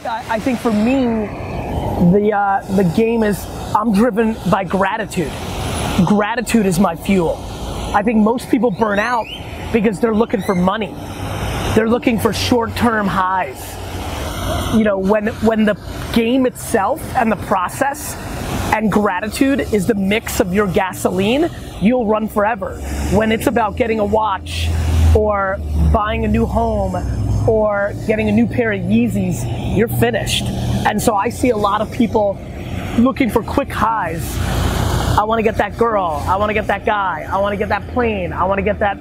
I think for me, the game is, I'm driven by gratitude. Gratitude is my fuel. I think most people burn out because they're looking for money. They're looking for short-term highs. You know, when the game itself and the process and gratitude is the mix of your gasoline, you'll run forever. When it's about getting a watch or buying a new home or getting a new pair of Yeezys, you're finished. And so I see a lot of people looking for quick highs. I want to get that girl, I want to get that guy, I want to get that plane, I want to get that,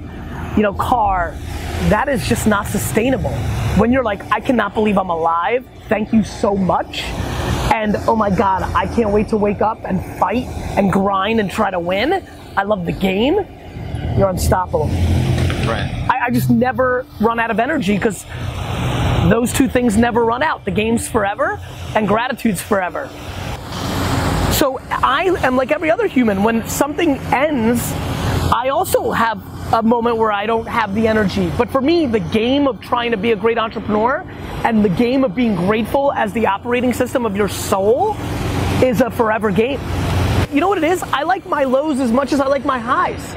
you know, car. That is just not sustainable. When you're like, I cannot believe I'm alive, thank you so much, and oh my God, I can't wait to wake up and fight and grind and try to win. I love the game. You're unstoppable. Right. I just never run out of energy because those two things never run out. The game's forever and gratitude's forever. So I am like every other human. When something ends, I also have a moment where I don't have the energy. But for me, the game of trying to be a great entrepreneur and the game of being grateful as the operating system of your soul is a forever game. You know what it is? I like my lows as much as I like my highs.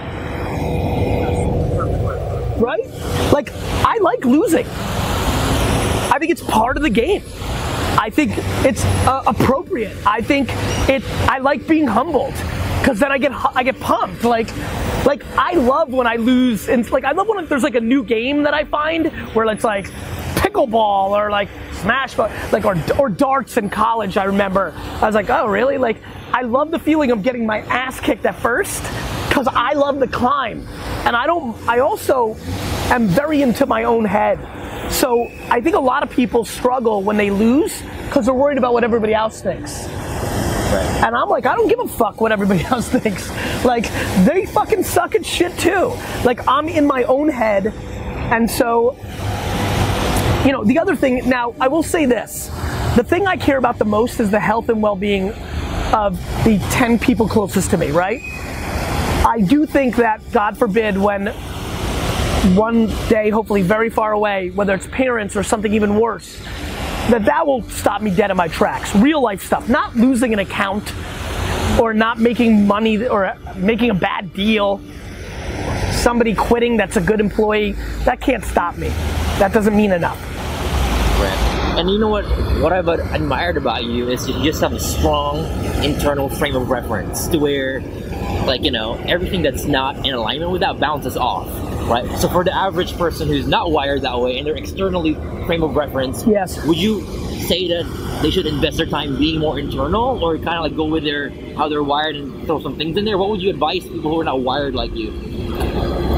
Right? Like, I like losing. I think it's part of the game. I think it's appropriate. I think I like being humbled because then I get pumped. Like I love when I lose, and like I love when there's like a new game that I find where it's like pickleball or like smash, like or darts in college. I remember I was like, oh really? Like I love the feeling of getting my ass kicked at first because I love the climb, and I also am very into my own head. So I think a lot of people struggle when they lose because they're worried about what everybody else thinks. Right. And I'm like, I don't give a fuck what everybody else thinks. Like, they fucking suck at shit too. Like, I'm in my own head. And so, you know, the other thing, now, I will say this. The thing I care about the most is the health and well-being of the 10 people closest to me, right? I do think that, God forbid, when one day, hopefully very far away, whether it's parents or something even worse, that will stop me dead in my tracks. Real life stuff, not losing an account or not making money or making a bad deal. Somebody quitting that's a good employee, that can't stop me. That doesn't mean enough. Right. And you know what I've admired about you is you just have a strong internal frame of reference to where, like, you know, everything that's not in alignment with that bounces off. Right. So for the average person who's not wired that way and they're externally frame of reference, yes, would you say that they should invest their time being more internal, or kind of like go with how they're wired and throw some things in there? What would you advise people who are not wired like you?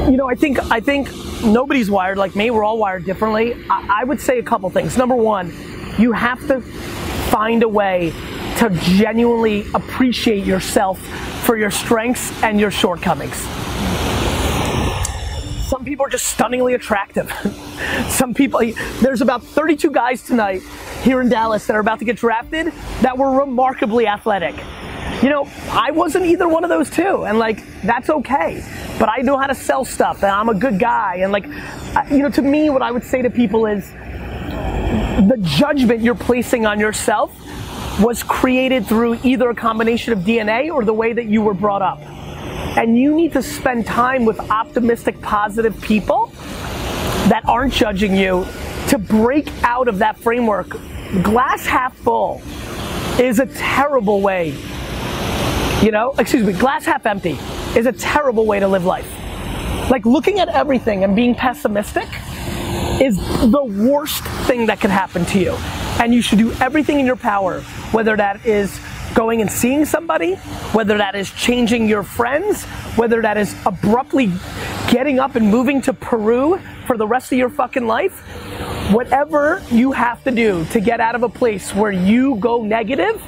You know, I think nobody's wired like me. We're all wired differently. I would say a couple things. Number one, you have to find a way to genuinely appreciate yourself for your strengths and your shortcomings. Some people are just stunningly attractive. Some people, there's about 32 guys tonight here in Dallas that are about to get drafted that were remarkably athletic. You know, I wasn't either one of those two, and like, that's okay. But I know how to sell stuff, and I'm a good guy, and like, you know, to me, what I would say to people is, the judgment you're placing on yourself was created through either a combination of DNA or the way that you were brought up. And you need to spend time with optimistic, positive people that aren't judging you to break out of that framework. Glass half full is a terrible way, you know, glass half empty is a terrible way to live life. Like, looking at everything and being pessimistic is the worst thing that could happen to you. And you should do everything in your power, whether that is going and seeing somebody, whether that is changing your friends, whether that is abruptly getting up and moving to Peru for the rest of your fucking life. Whatever you have to do to get out of a place where you go negative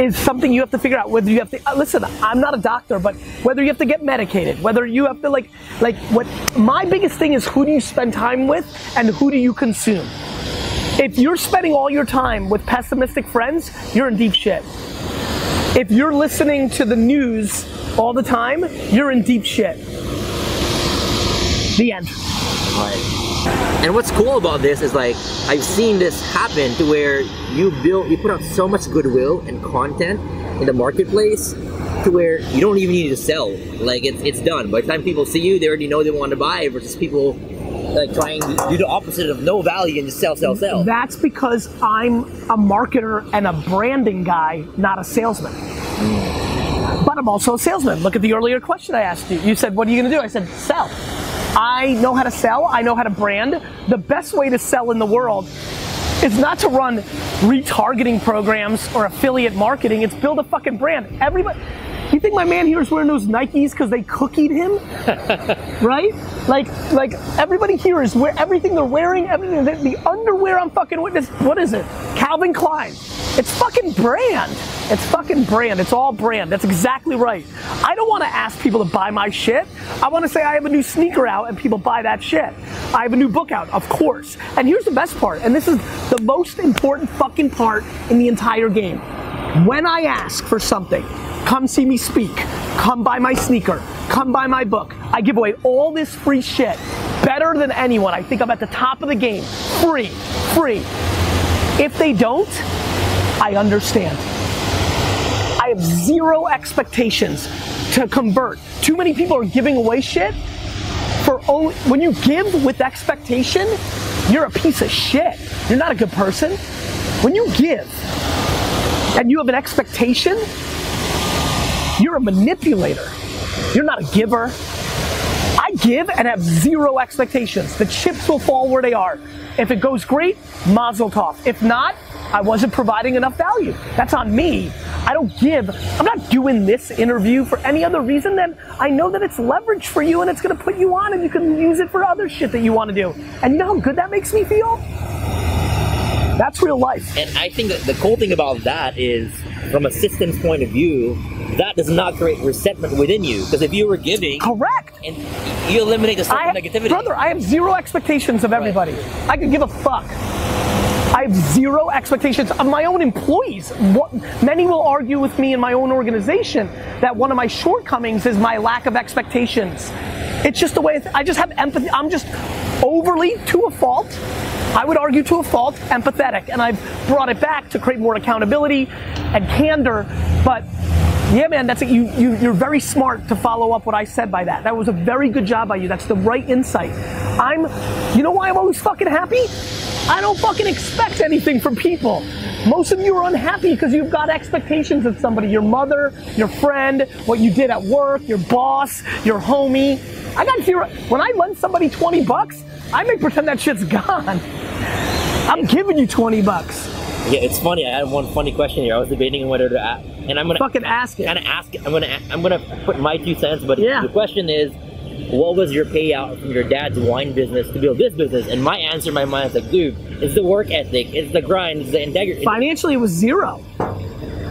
is something you have to figure out. Whether you have to, listen, I'm not a doctor, but whether you have to get medicated, whether you have to what my biggest thing is, who do you spend time with and who do you consume? If you're spending all your time with pessimistic friends, you're in deep shit. If you're listening to the news all the time, you're in deep shit. The end. Right. And what's cool about this is like, I've seen this happen to where you put out so much goodwill and content in the marketplace to where you don't even need to sell. Like it's done. By the time people see you, they already know they want to buy, versus people like trying to do the opposite of no value and just sell. That's because I'm a marketer and a branding guy, not a salesman. But I'm also a salesman. Look at the earlier question I asked you. You said, what are you going to do? I said, sell. I know how to sell. I know how to brand. The best way to sell in the world is not to run retargeting programs or affiliate marketing. It's build a fucking brand. Everybody, you think my man here is wearing those Nikes because they cookied him? Right? Like everybody here is wearing everything they're wearing, everything, the underwear I'm fucking with, what is it? Calvin Klein. It's fucking brand. It's fucking brand. It's all brand. That's exactly right. I don't want to ask people to buy my shit. I want to say I have a new sneaker out and people buy that shit. I have a new book out, of course. And here's the best part, and this is the most important fucking part in the entire game. When I ask for something, come see me speak, come buy my sneaker, come buy my book, I give away all this free shit, better than anyone. I think I'm at the top of the game. Free. If they don't, I understand. I have zero expectations to convert. Too many people are giving away shit for only, when you give with expectation, you're a piece of shit. You're not a good person. When you give and you have an expectation, you're a manipulator. You're not a giver. I give and have zero expectations. The chips will fall where they are. If it goes great, mazel tov. If not, I wasn't providing enough value. That's on me. I don't give. I'm not doing this interview for any other reason than I know that it's leverage for you and it's going to put you on and you can use it for other shit that you want to do. And you know how good that makes me feel? That's real life. And I think that the cool thing about that is, from a systems point of view, that does not create resentment within you. Because if you were giving, correct, and you eliminate the negativity. Brother, I have zero expectations of everybody. Right. I could give a fuck. I have zero expectations of my own employees. Many will argue with me in my own organization that one of my shortcomings is my lack of expectations. It's just the way I just have empathy. I'm just overly, to a fault, I would argue to a fault, empathetic. And I've brought it back to create more accountability and candor. But yeah, man, that's it. You're very smart to follow up what I said by that. That was a very good job by you. That's the right insight. You know why I'm always fucking happy? I don't fucking expect anything from people. Most of you are unhappy because you've got expectations of somebody, your mother, your friend, what you did at work, your boss, your homie. I got zero. When I lend somebody 20 bucks, I may pretend that shit's gone. I'm giving you 20 bucks. Yeah, it's funny. I had one funny question here. I was debating on whether to ask, and I'm gonna fucking ask it. I'm gonna put my 2 cents. But yeah. The question is, what was your payout from your dad's wine business to build this business? And my answer in my mind is like, dude, it's the work ethic, it's the grind, it's the integrity. Financially, it was zero.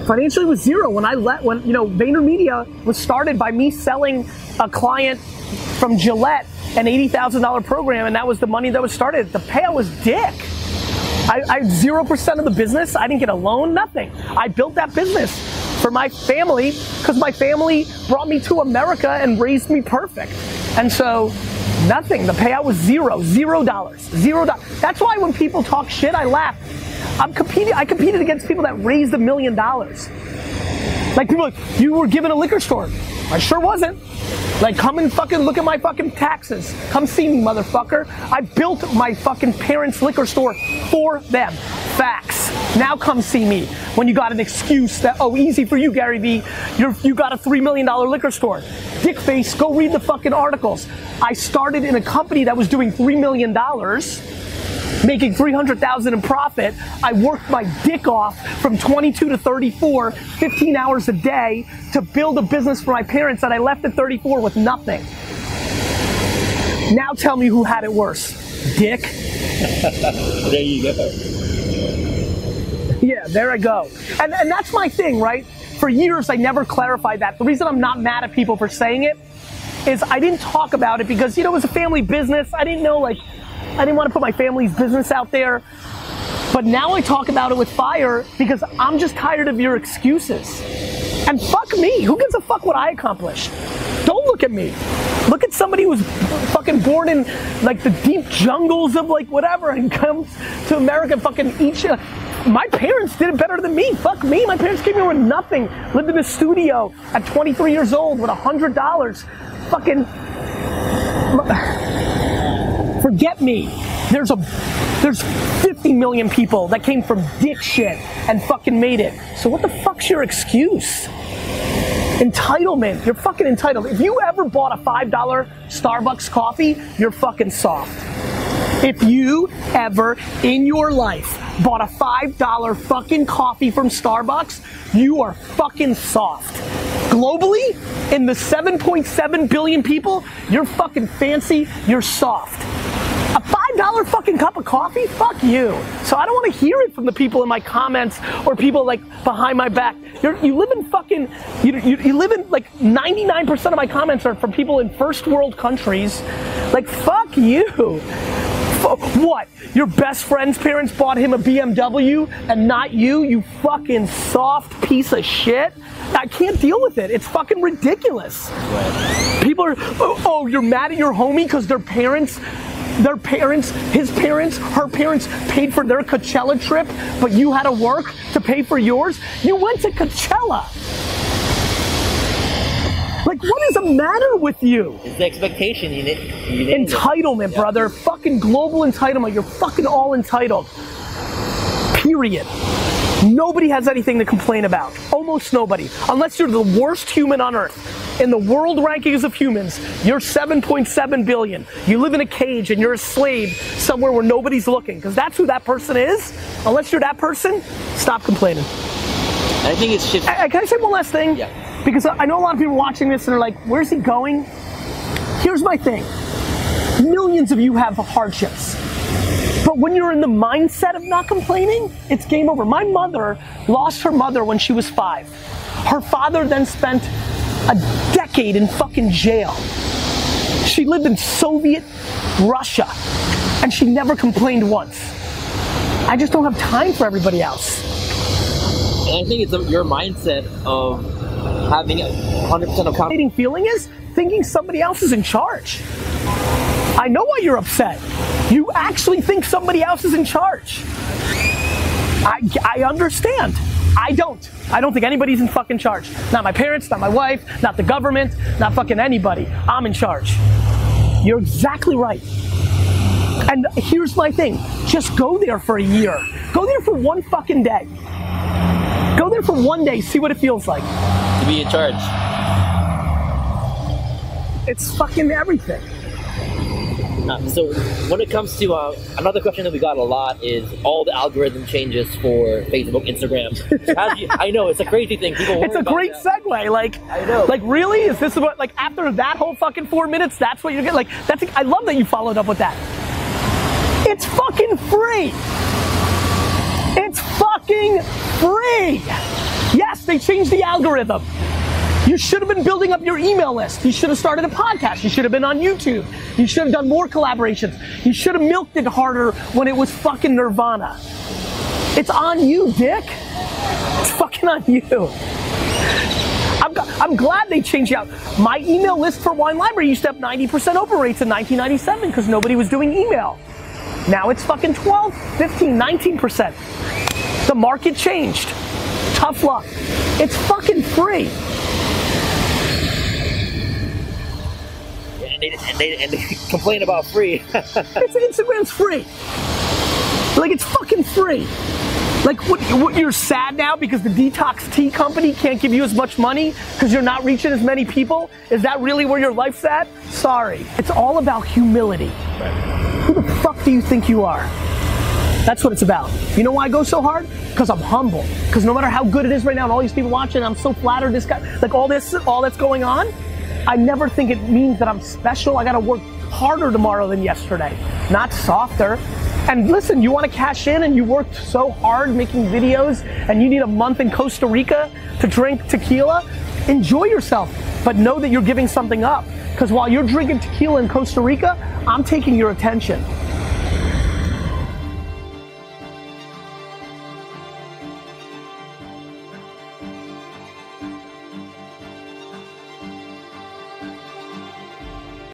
Financially, it was zero. When VaynerMedia was started by me selling a client from Gillette an $80,000 program, and that was the money that was started. The payout was dick. I had 0% of the business. I didn't get a loan, nothing. I built that business for my family because my family brought me to America and raised me perfect. And so, nothing. The payout was $0. $0. That's why when people talk shit, I laugh. I competed against people that raised $1 million. Like people like, you were given a liquor store. I sure wasn't. Like, come and fucking look at my fucking taxes. Come see me, motherfucker. I built my fucking parents' liquor store for them. Facts. Now come see me. When you got an excuse that, oh, easy for you, GaryVee. You got a $3 million liquor store. Dick face, go read the fucking articles. I started in a company that was doing $3 million, making $300,000 in profit. I worked my dick off from 22 to 34, 15 hours a day to build a business for my parents that I left at 34 with nothing. Now tell me who had it worse. Dick? There you go. Yeah, there I go. And that's my thing, right? For years, I never clarified that. The reason I'm not mad at people for saying it is I didn't talk about it because, it was a family business. I didn't know, I didn't want to put my family's business out there. But now I talk about it with fire because I'm just tired of your excuses. And fuck me. Who gives a fuck what I accomplished? Don't look at me. Look at somebody who's fucking born in like the deep jungles of like whatever and comes to America and fucking eats you. My parents did it better than me. Fuck me. My parents came here with nothing. Lived in a studio at 23 years old with $100. Fucking forget me. There's 50 million people that came from dick shit and fucking made it. So what the fuck's your excuse? Entitlement. You're fucking entitled. If you ever bought a $5 Starbucks coffee, you're fucking soft. If you ever in your life bought a $5 fucking coffee from Starbucks, you are fucking soft. Globally, in the 7.7 billion people, you're fucking fancy, you're soft. A $5 fucking cup of coffee? Fuck you. So I don't want to hear it from the people in my comments or people like behind my back. You live in fucking, you live in like 99% of my comments are from people in first world countries. Like fuck you. What? Your best friend's parents bought him a BMW and not you? You fucking soft piece of shit. I can't deal with it. It's fucking ridiculous. People are, oh, you're mad at your homie because their parents, his parents, her parents paid for their Coachella trip, but you had to work to pay for yours? You went to Coachella. Like, what is the matter with you? It's the expectation you need. Entitlement, brother. Fucking global entitlement. You're fucking all entitled. Period. Nobody has anything to complain about. Almost nobody. Unless you're the worst human on earth. In the world rankings of humans, you're 7.7 billion. You live in a cage and you're a slave somewhere where nobody's looking. Because that's who that person is. Unless you're that person, stop complaining. I think it's shifting. Can I say one last thing? Yeah. Because I know a lot of people watching this and are like, where's he going? Here's my thing. Millions of you have hardships. But when you're in the mindset of not complaining, it's game over. My mother lost her mother when she was 5. Her father then spent a decade in fucking jail. She lived in Soviet Russia and she never complained once. I just don't have time for everybody else. And I think it's your mindset of having 100% of confidence. Feeling is thinking somebody else is in charge. I know why you're upset. You actually think somebody else is in charge. I understand. I don't think anybody's in fucking charge. Not my parents, not my wife, not the government, not fucking anybody. I'm in charge. You're exactly right. And here's my thing. Just go there for a year. Go there for one fucking day. Go there for one day, see what it feels like. To be in charge. It's fucking everything. So when it comes to another question that we got a lot is all the algorithm changes for Facebook, Instagram. I know it's a crazy thing. People worry it's a about great that. segue. Like, I know. Like really? Is this what? Like after that whole fucking 4 minutes, that's what you're getting? Like that's. I love that you followed up with that. It's fucking free. It's fucking free. Yes, they changed the algorithm. You should have been building up your email list. You should have started a podcast. You should have been on YouTube. You should have done more collaborations. You should have milked it harder when it was fucking Nirvana. It's on you, dick. It's fucking on you. I'm glad they changed out. My email list for Wine Library used to have 90% open rates in 1997 because nobody was doing email. Now it's fucking 12, 15, 19%. The market changed. Tough luck. It's fucking free. And they complain about free. Instagram's free. Like it's fucking free. Like what you're sad now because the detox tea company can't give you as much money because you're not reaching as many people? Is that really where your life's at? Sorry. It's all about humility. Right. Who the fuck do you think you are? That's what it's about. You know why I go so hard? Because I'm humble. Because no matter how good it is right now and all these people watching, I'm so flattered this guy, like all that's going on, I never think it means that I'm special. I gotta work harder tomorrow than yesterday, not softer. And listen, you wanna cash in and you worked so hard making videos and you need a month in Costa Rica to drink tequila, enjoy yourself, but know that you're giving something up. Because while you're drinking tequila in Costa Rica, I'm taking your attention.